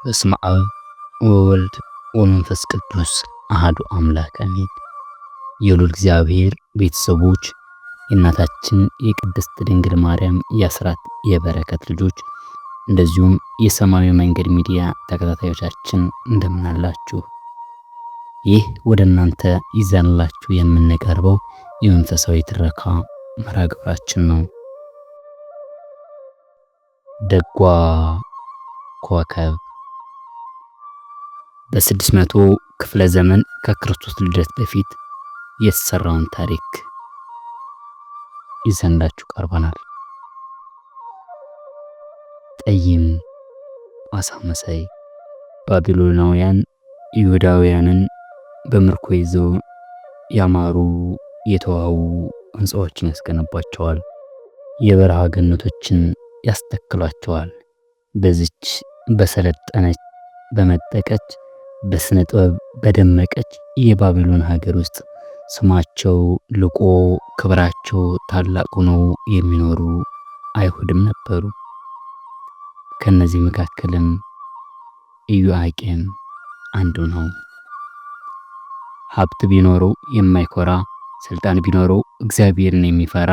በስመ አብ ወወልድ ወመንፈስ ቅዱስ አሐዱ አምላክ አሜን። የልዑል እግዚአብሔር ቤተሰቦች የእናታችን የቅድስት ድንግል ማርያም የአስራት የበረከት ልጆች እንደዚሁም የሰማያዊ መንገድ ሚዲያ ተከታታዮቻችን እንደምን አላችሁ? ይህ ወደ እናንተ ይዘንላችሁ የምንቀርበው የመንፈሳዊ ትረካ መርሃ ግብራችን ነው። ደጓ ኮከብ በ600 ክፍለ ዘመን ከክርስቶስ ልደት በፊት የተሰራውን ታሪክ ይዘንላችሁ ቀርበናል። ጠይም አሳ መሳይ ባቢሎናውያን ይሁዳውያንን በምርኮ ይዘው ያማሩ የተዋቡ ሕንፃዎችን ያስገነባቸዋል። የበረሃ ገነቶችን ያስተክሏቸዋል። በዚች በሰለጠነች በመጠቀች በስነ ጥበብ በደመቀች የባቢሎን ሀገር ውስጥ ስማቸው ልቆ ክብራቸው ታላቅ ሆነው የሚኖሩ አይሁድም ነበሩ። ከነዚህ መካከልም ኢዮአቄም አንዱ ነው። ሀብት ቢኖረው የማይኮራ፣ ስልጣን ቢኖረው እግዚአብሔርን የሚፈራ፣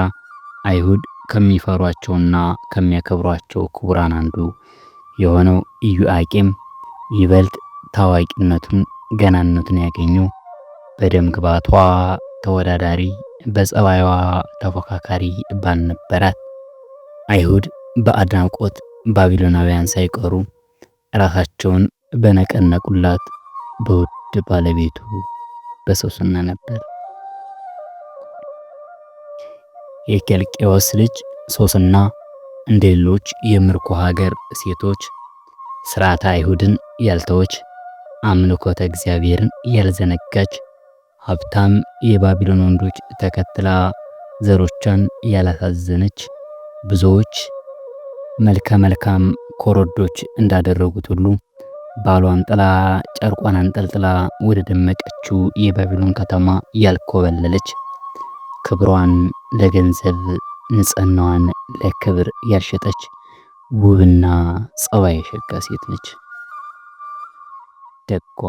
አይሁድ ከሚፈሯቸውና ከሚያከብሯቸው ክቡራን አንዱ የሆነው ኢዮአቄም ይበልጥ ታዋቂነቱን ገናነቱን ያገኘው በደም ግባቷ ተወዳዳሪ በጸባይዋ ተፎካካሪ ባልነበራት አይሁድ በአድናቆት ባቢሎናውያን ሳይቀሩ ራሳቸውን በነቀነቁላት በውድ ባለቤቱ በሶስና ነበር። የኬልቄዎስ ልጅ ሶስና እንደ ሌሎች የምርኮ ሀገር ሴቶች ስርዓተ አይሁድን ያልተወች፣ አምልኮተ እግዚአብሔርን ያልዘነጋች፣ ሀብታም የባቢሎን ወንዶች ተከትላ ዘሮቿን ያላሳዘነች፣ ብዙዎች መልከ መልካም ኮረዶች እንዳደረጉት ሁሉ ባሏን ጥላ ጨርቋን አንጠልጥላ ወደ ደመቀችው የባቢሎን ከተማ ያልኮበለለች፣ ክብሯን ለገንዘብ ንጽህናዋን ለክብር ያልሸጠች ውብና ጸባይ የሸጋ ሴት ነች። ደጓ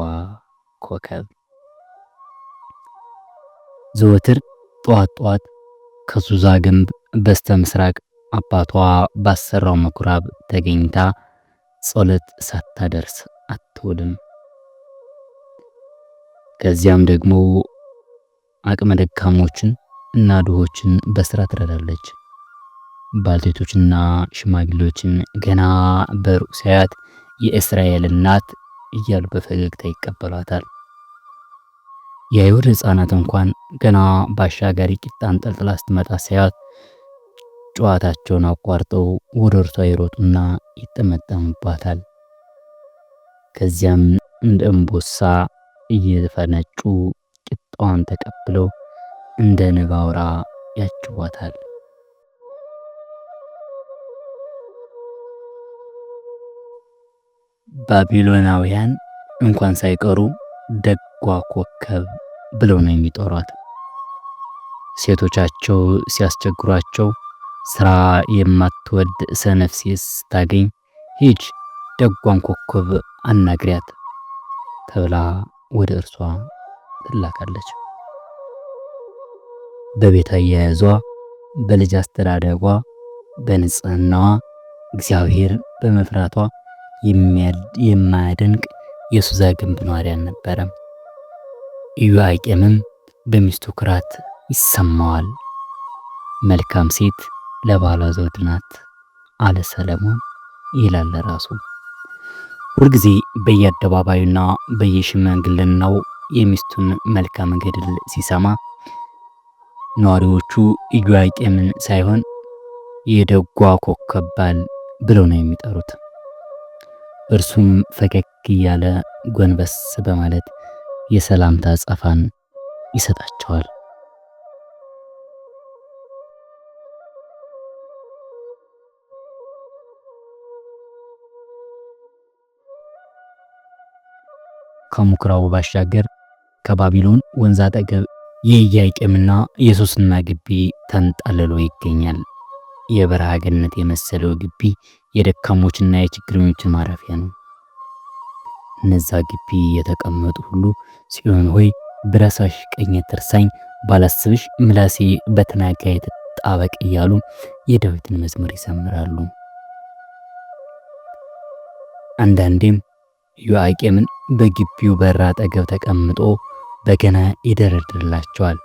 ኮከብ ዘወትር ጠዋት ጠዋት ከሱዛ ግንብ በስተ ምስራቅ አባቷ ባሰራው ምኩራብ ተገኝታ ጸሎት ሳታደርስ አትውልም። ከዚያም ደግሞ አቅመ ደካሞችን እና ድሆችን በስራ ትረዳለች። ባልቴቶችና ሽማግሌዎችን ገና በሩቅ ሲያዩት የእስራኤል እናት እያሉ በፈገግታ ይቀበሏታል። የአይሁድ ሕፃናት እንኳን ገና በአሻጋሪ ቂጣ አንጠልጥላ ስትመጣ ሲያዩት ጨዋታቸውን አቋርጠው ወደ እርሷ ይሮጡና ይጠመጠሙባታል። ከዚያም እንደ እምቦሳ እየፈነጩ ቂጣዋን ተቀብለው እንደ ንብ አውራ ያጭቧታል። ባቢሎናውያን እንኳን ሳይቀሩ ደጓ ኮከብ ብለው ነው የሚጠሯት። ሴቶቻቸው ሲያስቸግሯቸው ስራ የማትወድ ሰነፍ ሴት ስታገኝ ሂጅ ደጓን ኮከብ አናግሪያት ተብላ ወደ እርሷ ትላካለች። በቤት አያያዟ፣ በልጅ አስተዳደጓ፣ በንጽህናዋ እግዚአብሔር በመፍራቷ የማያደንቅ የሱዛ ግንብ ነዋሪ አልነበረም። ኢዮአቄምም በሚስቱ ኩራት ይሰማዋል። መልካም ሴት ለባሏ ዘውድ ናት አለ ሰለሞን ይላል ራሱ። ሁልጊዜ በየአደባባዩና በየሽምግልናው የሚስቱን መልካም ገድል ሲሰማ ነዋሪዎቹ ኢዮአቄምን ሳይሆን የደጓ ኮከብ ባል ብለው ነው የሚጠሩት። እርሱም ፈገግ እያለ ጎንበስ በማለት የሰላምታ አጸፋን ይሰጣቸዋል። ከምኩራቡ ባሻገር ከባቢሎን ወንዝ አጠገብ የኢዮአቄምና የሶስና ግቢ ተንጣልሎ ይገኛል። የበረሃ ገነት የመሰለው ግቢ የደካሞችና የችግረኞች ማረፊያ ነው። እነዛ ግቢ የተቀመጡ ሁሉ ጽዮን ሆይ ብረሳሽ ቀኜ ትርሳኝ፣ ባላስብሽ ምላሴ በተናጋይ ትጣበቅ እያሉ የዳዊትን መዝሙር ይዘምራሉ። አንዳንዴም ዮአቄምን በግቢው በር አጠገብ ተቀምጦ በገና ይደረድርላቸዋል።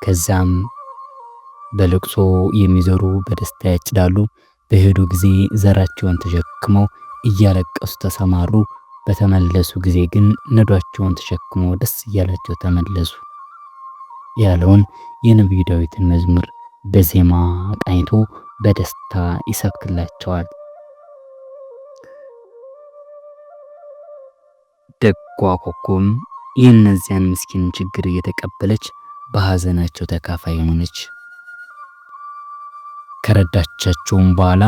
ከዛም በልቅሶ የሚዘሩ በደስታ ያጭዳሉ። በሄዱ ጊዜ ዘራቸውን ተሸክመው እያለቀሱ ተሰማሩ። በተመለሱ ጊዜ ግን ነዷቸውን ተሸክመው ደስ እያላቸው ተመለሱ ያለውን የነቢዩ ዳዊትን መዝሙር በዜማ ቃኝቶ በደስታ ይሰብክላቸዋል። ደጓ ኮከብም የእነዚያን ምስኪን ችግር እየተቀበለች በሐዘናቸው ተካፋይ ሆነች። ከረዳቻቸውም በኋላ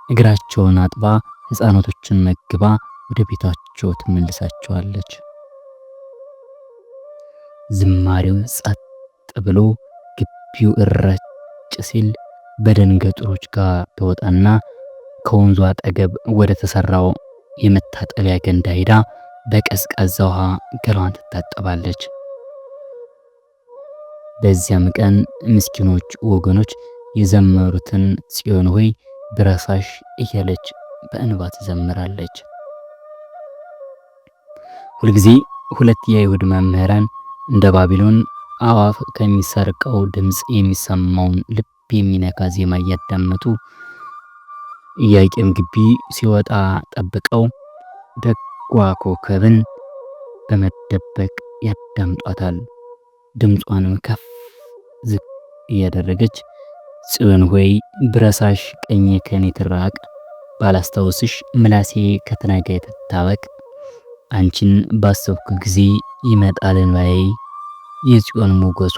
እግራቸውን አጥባ ሕፃናቶችን መግባ ወደ ቤታቸው ትመልሳቸዋለች። ዝማሬው ጸጥ ብሎ ግቢው እረጭ ሲል በደንገጥሮች ጋር ትወጣና ከወንዙ አጠገብ ወደ ተሰራው የመታጠቢያ ገንዳ ሄዳ በቀዝቃዛ ውሃ ገላዋን ትታጠባለች። በዚያም ቀን ምስኪኖች ወገኖች የዘመሩትን ጽዮን ሆይ ብረሳሽ እያለች በእንባ ትዘምራለች። ሁልጊዜ ሁለት የአይሁድ መምህራን እንደ ባቢሎን አዋፍ ከሚሰርቀው ድምፅ የሚሰማውን ልብ የሚነካ ዜማ እያዳመጡ ኢያቄም ግቢ ሲወጣ ጠብቀው ደጓ ኮከብን በመደበቅ ያዳምጧታል። ድምጿንም ከፍ ዝቅ እያደረገች ጽዮን ሆይ ብረሳሽ ቀኜ ከኔ ትራቅ፣ ባላስታውስሽ ምላሴ ከተናጋይ ትታበቅ። አንቺን ባሰብኩ ጊዜ ይመጣል እንባዬ፣ የጽዮን ሞገሷ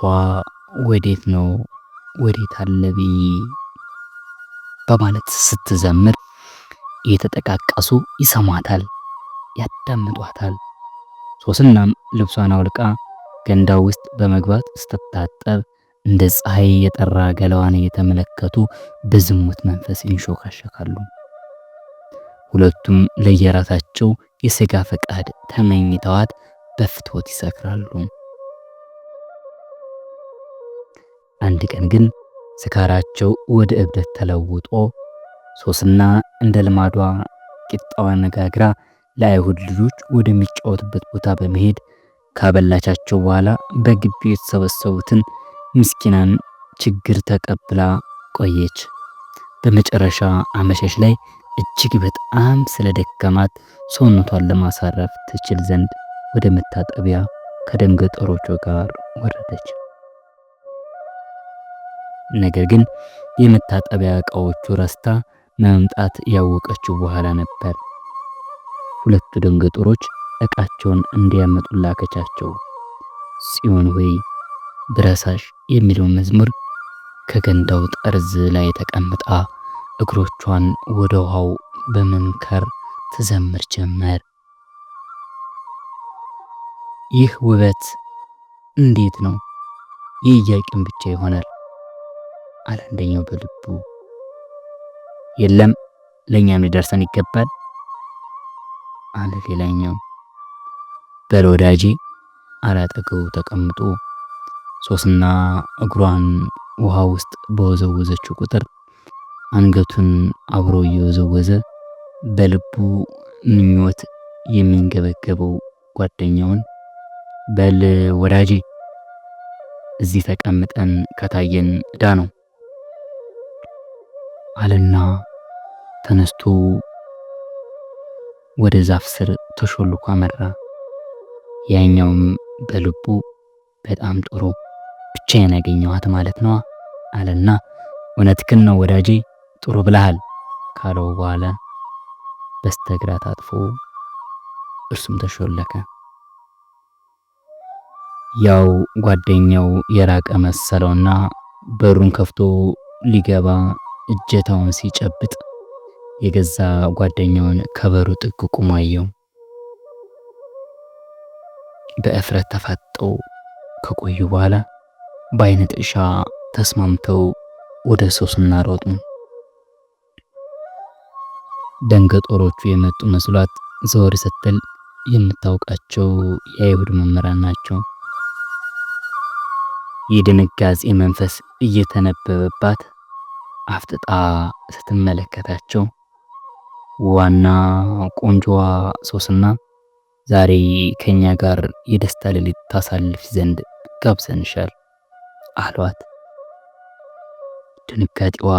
ወዴት ነው ወዴት አለ ብዬ በማለት ስትዘምር እየተጠቃቀሱ ይሰማታል፣ ያዳምጧታል። ሶስናም ልብሷን አውልቃ ገንዳው ውስጥ በመግባት ስትታጠብ እንደ ፀሐይ የጠራ ገላዋን እየተመለከቱ በዝሙት መንፈስ ይንሾካሸካሉ። ሁለቱም ለየራሳቸው የሥጋ ፈቃድ ተመኝተዋት በፍትወት ይሰክራሉ። አንድ ቀን ግን ስካራቸው ወደ እብደት ተለውጦ ሶስና እንደ ልማዷ ቂጣዋን ነጋግራ ለአይሁድ ልጆች ወደሚጫወቱበት ቦታ በመሄድ ካበላቻቸው በኋላ በግቢው የተሰበሰቡትን ምስኪናን ችግር ተቀብላ ቆየች። በመጨረሻ አመሻሽ ላይ እጅግ በጣም ስለደከማት ሰውነቷን ለማሳረፍ ትችል ዘንድ ወደ መታጠቢያ ከደንገጠሮቿ ጋር ወረደች። ነገር ግን የመታጠቢያ ዕቃዎቹ ረስታ መምጣት ያወቀችው በኋላ ነበር። ሁለቱ ደንገጠሮች ዕቃቸውን እንዲያመጡ ላከቻቸው። ጽዮን ሆይ ብረሳሽ የሚለው መዝሙር ከገንዳው ጠርዝ ላይ ተቀምጣ እግሮቿን ወደ ውሃው በመንከር ትዘምር ጀመር። ይህ ውበት እንዴት ነው የኢያቄም ብቻ ይሆናል? አለ አንደኛው በልቡ። የለም ለእኛም ሊደርሰን ይገባል አለ ሌላኛው። በል ወዳጄ አላጠገቡ ተቀምጦ ሶስና እግሯን ውሃ ውስጥ በወዘወዘችው ቁጥር አንገቱን አብሮ እየወዘወዘ በልቡ ምኞት የሚንገበገበው ጓደኛውን በል ወዳጄ እዚህ ተቀምጠን ከታየን ዕዳ ነው አለና ተነስቶ ወደ ዛፍ ስር ተሾልኮ አመራ። ያኛውም በልቡ በጣም ጥሩ ብቻዬን ያገኘኋት ማለት ነው አለና እውነትህን ነው ወዳጄ ጥሩ ብለሃል ካለው በኋላ በስተግራ ታጥፎ እርሱም ተሾለከ። ያው ጓደኛው የራቀ መሰለውና በሩን ከፍቶ ሊገባ እጀታውን ሲጨብጥ የገዛ ጓደኛውን ከበሩ ጥግ ቆሞ አየው። በእፍረት ተፋጠው ከቆዩ በኋላ በአይነ ጥሻ ተስማምተው ወደ ሶስና ሮጡ። ደንገጠሮቹ የመጡ መስሏት ዘወር ስትል የምታውቃቸው የአይሁድ መምህራን ናቸው። የድንጋጼ መንፈስ እየተነበበባት አፍጥጣ ስትመለከታቸው ዋና ቆንጆዋ ሶስና ዛሬ ከኛ ጋር የደስታ ሌሊት ታሳልፍ ዘንድ ጋብዘንሻል አሏት። ድንጋጤዋ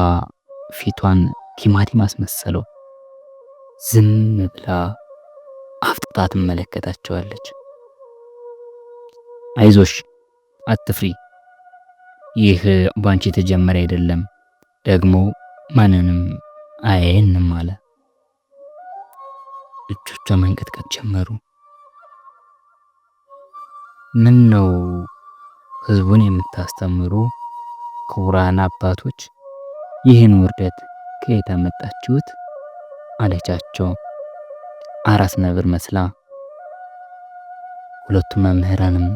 ፊቷን ቲማቲም አስመሰለው። ዝም ብላ አፍጥጣ ትመለከታቸዋለች። አይዞሽ፣ አትፍሪ፣ ይህ ባንቺ የተጀመረ አይደለም፣ ደግሞ ማንንም አያየንም አለ። እጆቿ መንቀጥቀጥ ጀመሩ። ምን ነው ህዝቡን የምታስተምሩ ክቡራን አባቶች፣ ይህን ውርደት ከየት አመጣችሁት? አለቻቸው አራስ ነብር መስላ። ሁለቱም መምህራንም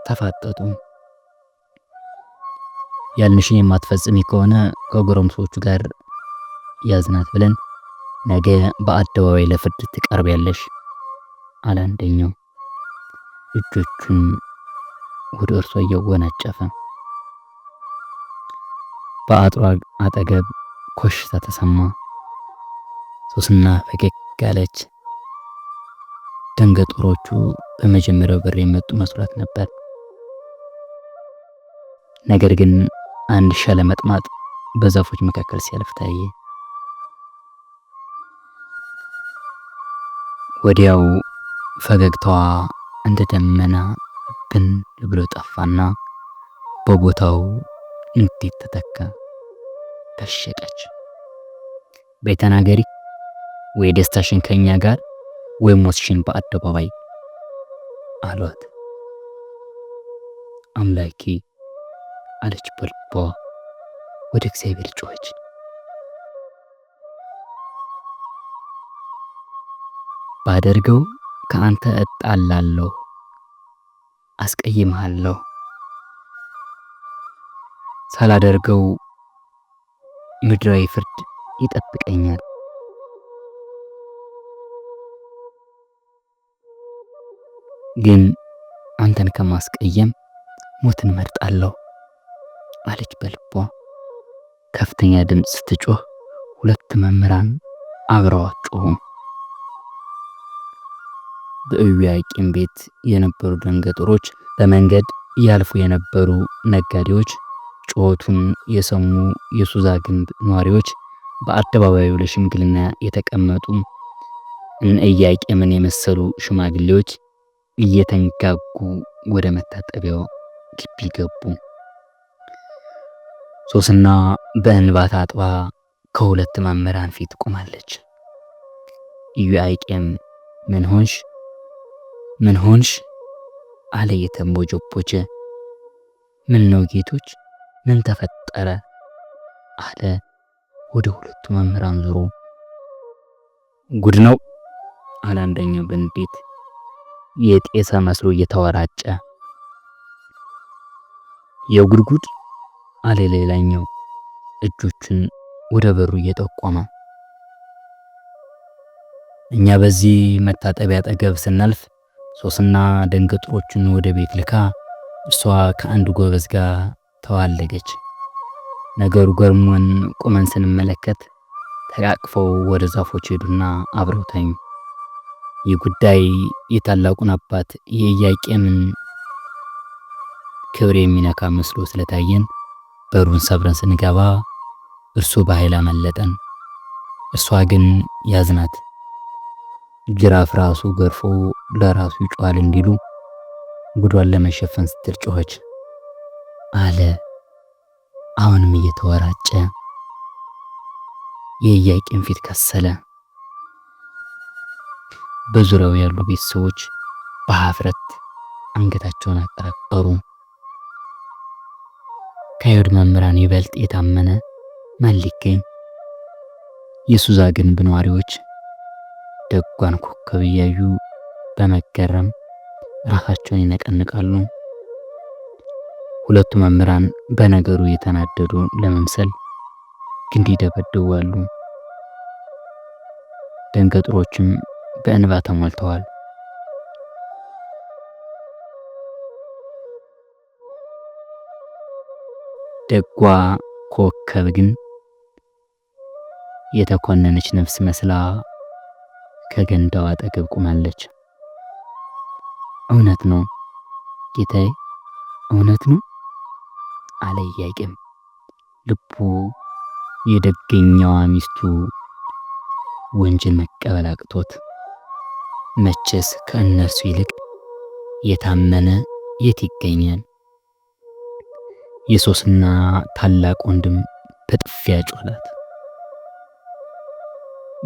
ተፋጠጡ። ያልንሽን የማትፈጽሚ ከሆነ ከጎረምሶቹ ጋር ያዝናት ብለን ነገ በአደባባይ ለፍርድ ትቀርቢያለሽ አለ አንደኛው እጆቹን ወደ እርሷ እያወናጨፈ። በአጥሯ አጠገብ ኮሽታ ተሰማ። ሶስና ፈገግ አለች። ደንገጡሮቹ በመጀመሪያው በር የመጡ መስሏት ነበር። ነገር ግን አንድ ሸለመጥማጥ በዛፎች መካከል ሲያልፍ ታየ። ወዲያው ፈገግታዋ እንደ ደመና ብን ብሎ ጠፋና በቦታው እንዴት ተተካ። ተሸቀች። በተናገሪ ወይ ደስታሽን ከኛ ጋር ወይ ሞትሽን በአደባባይ አሏት። አምላኬ አለች በልቧ። ወደ እግዚአብሔር ጮኸች። ባደርገው ከአንተ እጣላለሁ፣ አስቀይምሃለሁ። ሳላደርገው ምድራዊ ፍርድ ይጠብቀኛል። ግን አንተን ከማስቀየም ሞትን መርጣለሁ አለች በልቧ። ከፍተኛ ድምፅ ስትጮህ ሁለት መምህራን አብረዋት ጮሁ። በኢዮአቄም ቤት የነበሩ ደንገጡሮች፣ በመንገድ ያልፉ የነበሩ ነጋዴዎች፣ ጩኸቱን የሰሙ የሱዛ ግንብ ነዋሪዎች፣ በአደባባዩ ለሽምግልና የተቀመጡ እነ ኢዮአቄምን የመሰሉ ሽማግሌዎች እየተንጋጉ ወደ መታጠቢያው ግቢ ገቡ። ሶስና በእንባ ታጥባ ከሁለት መምህራን ፊት ቆማለች። ኢዮአቄም ምን ሆንሽ አለ የተንቦጀቦጀ። ምን ነው ጌቶች፣ ምን ተፈጠረ አለ ወደ ሁለቱ መምህራን ዞሮ። ጉድ ነው አለ አንደኛው በንዴት የጤሰ መስሎ እየተወራጨ። የጉድጉድ አለ ሌላኛው እጆቹን ወደ በሩ እየጠቆመ። እኛ በዚህ መታጠቢያ አጠገብ ስናልፍ ሶስና ደንገጥሮቹን ወደ ቤት ልካ እሷ ከአንድ ጎበዝ ጋር ተዋለገች። ነገሩ ገርሞን ቁመን ስንመለከት ተቃቅፈው ወደ ዛፎች ሄዱና አብረው ተኙ። ይህ ጉዳይ የታላቁን አባት የኢዮአቄምን ክብር የሚነካ መስሎ ስለታየን በሩን ሰብረን ስንገባ እርሱ በኃይል አመለጠን። እሷ ግን ያዝናት ጅራፍ ራሱ ገርፎ ለራሱ ይጮሃል እንዲሉ ጉዷን ለመሸፈን ስትል ጮኸች አለ አሁንም እየተወራጨ። የኢዮአቄም ፊት ከሰለ። በዙሪያው ያሉ ቤተሰቦች በሀፍረት አንገታቸውን አቀረቀሩ። ከአይሁድ መምህራን ይበልጥ የታመነ ማን ሊገኝ? የሱዛ ግንብ ነዋሪዎች ደጓን ኮከብ እያዩ በመገረም ራሳቸውን ይነቀንቃሉ። ሁለቱ መምህራን በነገሩ የተናደዱ ለመምሰል ግንድ ይደበድባሉ። ደንገጥሮችም በእንባ ተሞልተዋል። ደጓ ኮከብ ግን የተኮነነች ነፍስ መስላ ከገንዳው አጠገብ ቆማለች። እውነት ነው ጌታዬ፣ እውነት ነው አለ ኢያቄም። ልቡ የደገኛዋ ሚስቱ ወንጀል መቀበል አቅቶት፣ መቼስ ከእነርሱ ይልቅ የታመነ የት ይገኛል? የሶስና ታላቅ ወንድም በጥፊያ ጮላት።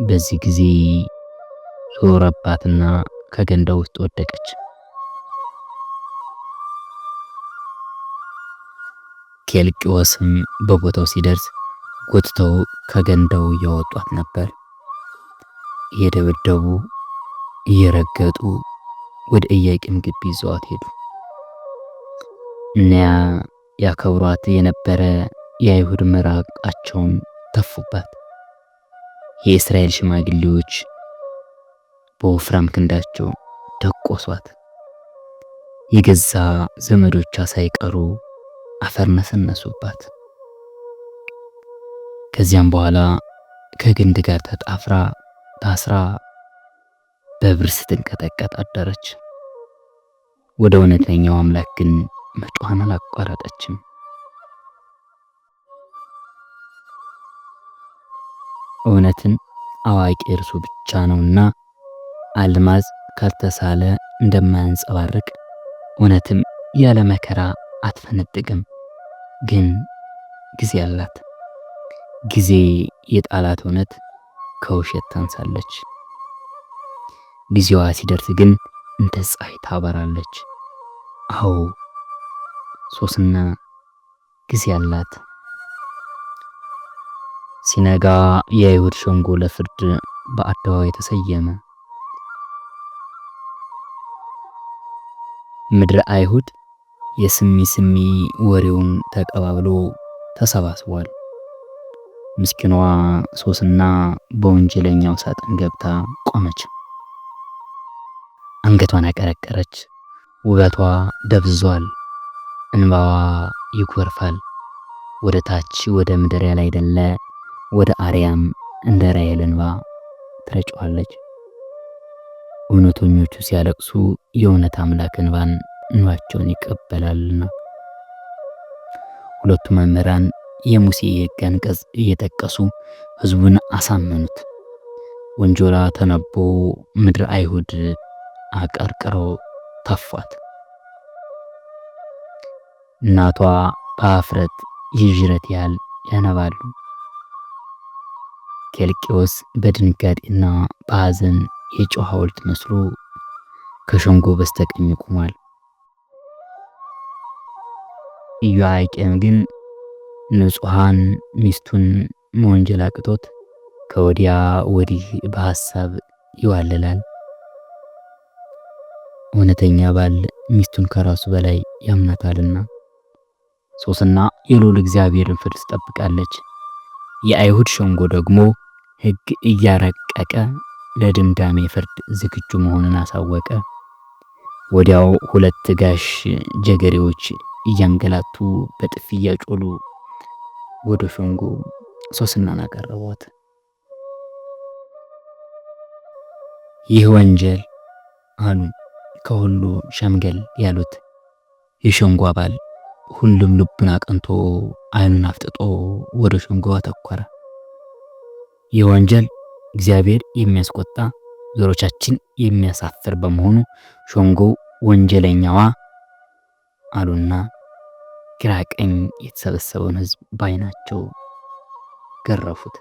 በዚህ ጊዜ ዞረባትና ከገንዳው ውስጥ ወደቀች። ኬልቅዮስም በቦታው ሲደርስ ጎትተው ከገንዳው እያወጧት ነበር። እየደበደቡ እየረገጡ ወደ ኢያቄም ግቢ ይዘዋት ሄዱ። እኒያ ያከብሯት የነበረ የአይሁድ ምራቃቸውን ተፉባት። የእስራኤል ሽማግሌዎች በወፍራም ክንዳቸው ደቆሷት። የገዛ ዘመዶቿ ሳይቀሩ አፈር ነሰነሱባት። ከዚያም በኋላ ከግንድ ጋር ተጣፍራ ታስራ በብር ስትንቀጠቀጥ አደረች። ወደ እውነተኛው አምላክ ግን መጮኻን አላቋረጠችም። እውነትን አዋቂ እርሱ ብቻ ነውና አልማዝ ካልተሳለ እንደማያንጸባርቅ እውነትም ያለ መከራ አትፈነጥቅም። ግን ጊዜ አላት። ጊዜ የጣላት እውነት ከውሸት ታንሳለች። ጊዜዋ ሲደርስ ግን እንደ ፀሐይ ታበራለች። አዎ ሶስና ጊዜ አላት። ሲነጋ የአይሁድ ሸንጎ ለፍርድ በአደባባይ ተሰየመ። ምድረ አይሁድ የስሚ ስሚ ወሬውን ተቀባብሎ ተሰባስቧል። ምስኪኗ ሶስና በወንጀለኛው ሳጥን ገብታ ቆመች። አንገቷን አቀረቀረች። ውበቷ ደብዟል። እንባዋ ይጎርፋል። ወደ ታች ወደ ምድር ያላይደለ ወደ አርያም እንደ ራሔል እንባ ትረጨዋለች። እውነተኞቹ ሲያለቅሱ የእውነት አምላክ እንባቸውን ይቀበላልና። ሁለቱ መምህራን የሙሴ የሕግ አንቀጽ እየጠቀሱ ሕዝቡን አሳመኑት። ወንጀሏ ተነቦ ምድር አይሁድ አቀርቅረው ተፏት። እናቷ በአፍረት የዥረት ያህል ያነባሉ። ኬልቅዮስ በድንጋጤና በሐዘን የጨው ሐውልት መስሎ ከሸንጎ በስተቀኝ ቆሟል። ኢዮአቄም ግን ንጹሐን ሚስቱን መወንጀል አቅቶት ከወዲያ ወዲህ በሐሳብ ይዋልላል። እውነተኛ ባል ሚስቱን ከራሱ በላይ ያምናታልና። ሶስና የልዑል እግዚአብሔርን ፍርድ ትጠብቃለች። የአይሁድ ሸንጎ ደግሞ ሕግ እያረቀቀ ለድምዳሜ ፍርድ ዝግጁ መሆኑን አሳወቀ። ወዲያው ሁለት ጋሽ ጀገሬዎች እያንገላቱ በጥፊ እያጮሉ ወደ ሸንጎ ሶስናን አቀረቧት። ይህ ወንጀል አሉ ከሁሉ ሸምገል ያሉት የሸንጎ አባል። ሁሉም ልቡን አቅንቶ ዓይኑን አፍጥጦ ወደ ሸንጎ አተኮረ። ይህ ወንጀል እግዚአብሔር የሚያስቆጣ ዘሮቻችን የሚያሳፍር በመሆኑ ሸንጎው ወንጀለኛዋ አሉና ግራ ቀኝ የተሰበሰበውን ሕዝብ በዓይናቸው ገረፉት።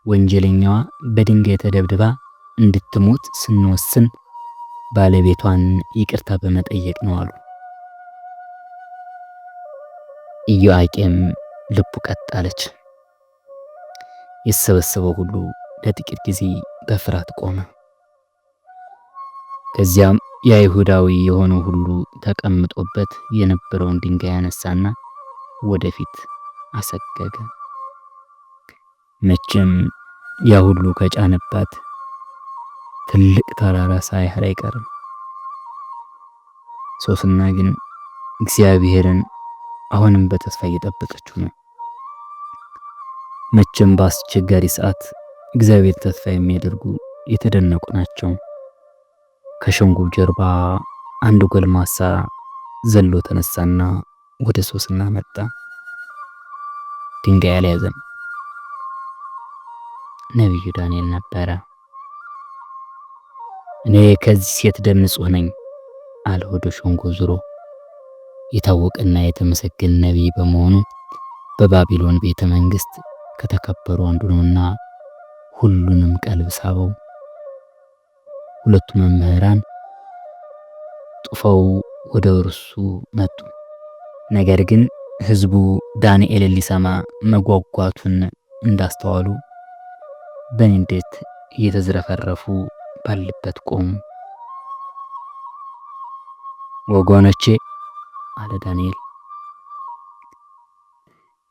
ወንጀለኛዋ በድንጋይ ተደብድባ እንድትሞት ስንወስን ባለቤቷን ይቅርታ በመጠየቅ ነው አሉ። ኢዮአቄም ልቡ ቀጥ አለች። የተሰበሰበው ሁሉ ለጥቂት ጊዜ በፍርሃት ቆመ። ከዚያም የአይሁዳዊ የሆነው ሁሉ ተቀምጦበት የነበረውን ድንጋይ ያነሳና ወደፊት አሰገገ። መቼም ያ ሁሉ ከጫነባት ትልቅ ተራራ ሳይሆን አይቀርም። ሶስና ግን እግዚአብሔርን አሁንም በተስፋ እየጠበቀችው ነው። መቼም በአስቸጋሪ ሰዓት እግዚአብሔር ተስፋ የሚያደርጉ የተደነቁ ናቸው። ከሸንጎ ጀርባ አንድ ጎልማሳ ዘሎ ተነሳና ወደ ሶስና መጣ። ድንጋይ አልያዘም። ነቢዩ ዳንኤል ነበረ። እኔ ከዚህ ሴት ደም ንጹሕ ነኝ አለ ወደ ሸንጎ ዙሮ። የታወቀና የተመሰገነ ነቢይ በመሆኑ በባቢሎን ቤተ መንግስት ከተከበሩ አንዱ ነውና ሁሉንም ቀልብ ሳበው። ሁለቱ መምህራን ጡፈው ወደ እርሱ መጡ። ነገር ግን ህዝቡ ዳንኤልን ሊሰማ መጓጓቱን እንዳስተዋሉ በንዴት እየተዝረፈረፉ ባለበት ቆሙ። ወገኖቼ አለ ዳንኤል፣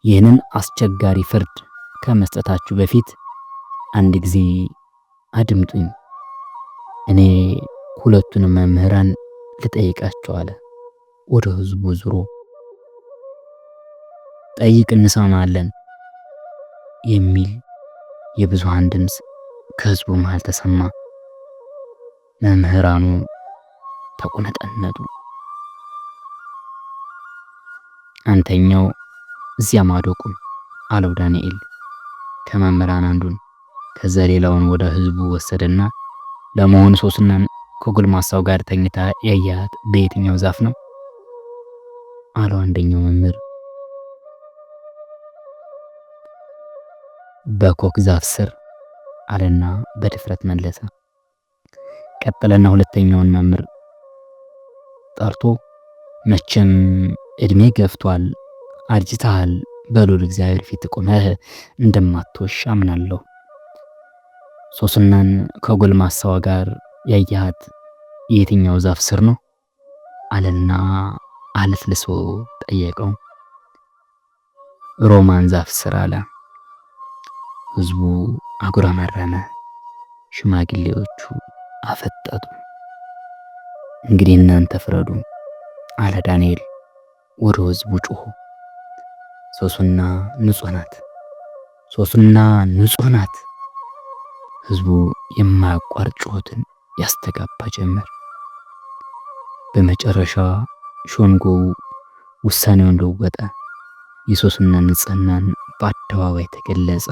ይህንን አስቸጋሪ ፍርድ ከመስጠታችሁ በፊት አንድ ጊዜ አድምጡኝ። እኔ ሁለቱንም መምህራን ልጠይቃቸው አለ ወደ ህዝቡ ዙሮ። ጠይቅ እንሰማለን የሚል የብዙሃን ድምፅ ከህዝቡ መሃል ተሰማ። መምህራኑ ተቆነጠነጡ። አንተኛው እዚያ ማዶ ቁም አለው ዳንኤል ከመምህራን አንዱን። ከዛ ሌላውን ወደ ህዝቡ ወሰደና ለመሆኑ ሶስናን ከጎልማሳው ጋር ተኝታ ያያት በየትኛው ዛፍ ነው አለው አንደኛው መምህር። በኮክ ዛፍ ስር አለና በድፍረት መለሰ። ቀጠለና ሁለተኛውን መምህር ጠርቶ መቼም እድሜ ገፍቷል፣ አርጅተሃል፣ በልዑል እግዚአብሔር ፊት ቆመህ እንደማትወሽ አምናለሁ። ሶስናን ከጎልማሳዋ ጋር ያያት የትኛው ዛፍ ስር ነው አለና አለስልሶ ጠየቀው። ሮማን ዛፍ ስር አለ። ህዝቡ አጉረመረመ። ሽማግሌዎቹ አፈጠጡ። እንግዲህ እናንተ ፍረዱ አለ ዳንኤል ወደ ህዝቡ ጮሆ። ሶስና ንጹሕ ናት፣ ሶስና ንጹሕ ናት። ህዝቡ የማያቋርጥ ጩኸትን ያስተጋባ ጀመር። በመጨረሻ ሸንጎው ውሳኔውን ለወጠ። የሶስና ንጽህናን በአደባባይ ተገለጸ።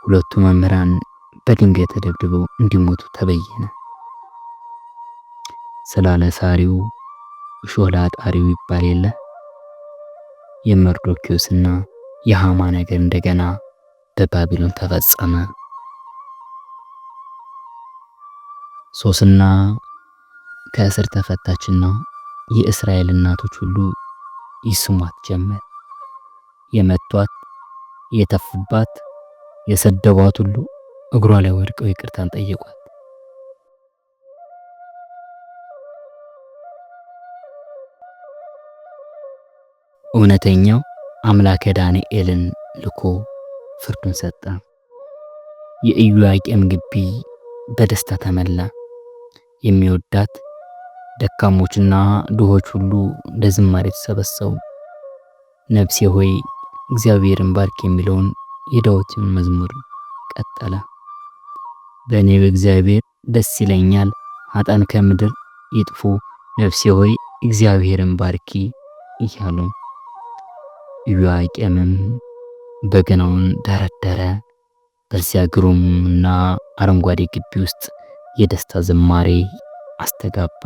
ሁለቱ መምህራን በድንጋይ ተደብድበው እንዲሞቱ ተበየነ። ስላለ ሳሪው ሾላ ጣሪው ይባል የለ። የመርዶክዮስና የሃማ ነገር እንደገና በባቢሎን ተፈጸመ። ሶስና ከእስር ተፈታችና የእስራኤል እናቶች ሁሉ ይስሟት ጀመር። የመቷት፣ የተፉባት፣ የሰደቧት ሁሉ እግሯ ላይ ወድቀው ይቅርታን ጠየቋት። እውነተኛው አምላከ ዳንኤልን ልኮ ፍርዱን ሰጠ። የኢዮአቄም ግቢ በደስታ ተመላ። የሚወዳት ደካሞችና ድሆች ሁሉ ለዝማሬ ተሰበሰቡ። ነፍሴ ሆይ እግዚአብሔርን ባርክ የሚለውን የዳዊትን መዝሙር ቀጠለ። በእኔ በእግዚአብሔር ደስ ይለኛል፣ ኃጥአን ከምድር ይጥፉ፣ ነፍሴ ሆይ እግዚአብሔርን ባርኪ እያሉ። ኢዮአቄምም በገናውን ደረደረ። በዚያ ግሩምና አረንጓዴ ግቢ ውስጥ የደስታ ዝማሬ አስተጋባ።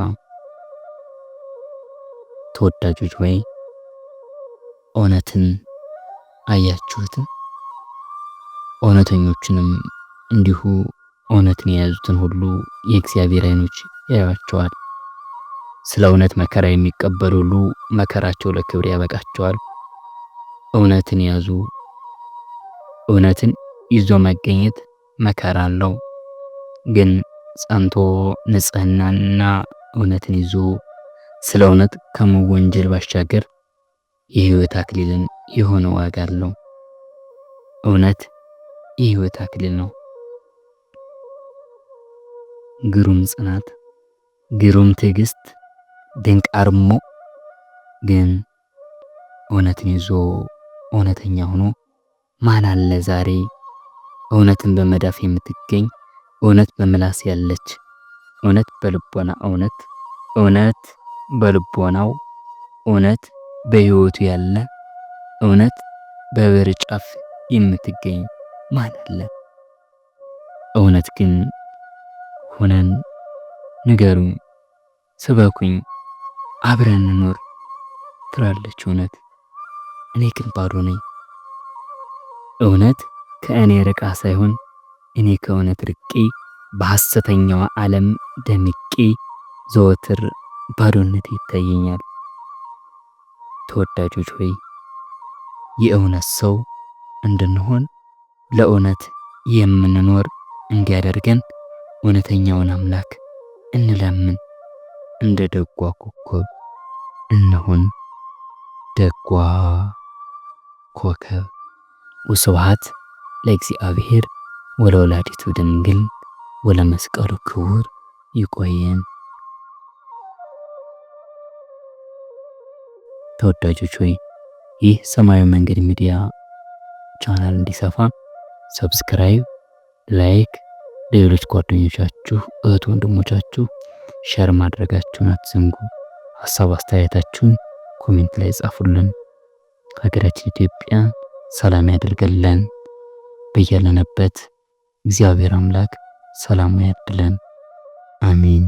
ተወዳጆች ወይ እውነትን አያችሁት? እውነተኞችንም እንዲሁ እውነትን የያዙትን ሁሉ የእግዚአብሔር ዓይኖች ያዩዋቸዋል። ስለ እውነት መከራ የሚቀበሉ ሁሉ መከራቸው ለክብር ያበቃቸዋል። እውነትን ያዙ። እውነትን ይዞ መገኘት መከራ አለው። ግን ጸንቶ ንጽህናንና እውነትን ይዞ ስለ እውነት ከመወንጀል ባሻገር የህይወት አክሊልን የሆነ ዋጋ አለው። እውነት የህይወት አክሊል ነው። ግሩም ጽናት፣ ግሩም ትዕግስት፣ ድንቅ አርሞ ግን እውነትን ይዞ እውነተኛ ሆኖ ማን አለ ዛሬ? እውነትን በመዳፍ የምትገኝ እውነት በምላስ ያለች እውነት በልቦና እውነት በልቦናው እውነት በሕይወቱ ያለ እውነት በብዕር ጫፍ የምትገኝ ማን አለ? እውነት ግን ሆነን ንገሩኝ፣ ስበኩኝ፣ አብረን እንኖር ትላለች እውነት። እኔ ግን ባዶ ነኝ። እውነት ከእኔ ርቃ ሳይሆን እኔ ከእውነት ርቄ በሐሰተኛዋ ዓለም ደምቄ ዘወትር ባዶነት ይታየኛል። ተወዳጆች ሆይ የእውነት ሰው እንድንሆን ለእውነት የምንኖር እንዲያደርገን እውነተኛውን አምላክ እንለምን። እንደ ደጓ ኮከብ እንሁን ደጓ ኮከብ። ወስብሐት ለእግዚአብሔር ወለወላዲቱ ድንግል ወለመስቀሉ ክቡር። ይቆየን። ተወዳጆች ሆይ ይህ ሰማያዊ መንገድ ሚዲያ ቻናል እንዲሰፋ ሰብስክራይብ፣ ላይክ፣ ለሌሎች ጓደኞቻችሁ እህት ወንድሞቻችሁ ሸር ማድረጋችሁን አትዘንጉ። ሀሳብ አስተያየታችሁን ኮሜንት ላይ ጻፉልን። ሀገራችን ኢትዮጵያ ሰላም ያደርገልን። በያለንበት እግዚአብሔር አምላክ ሰላም ያድለን። አሜን።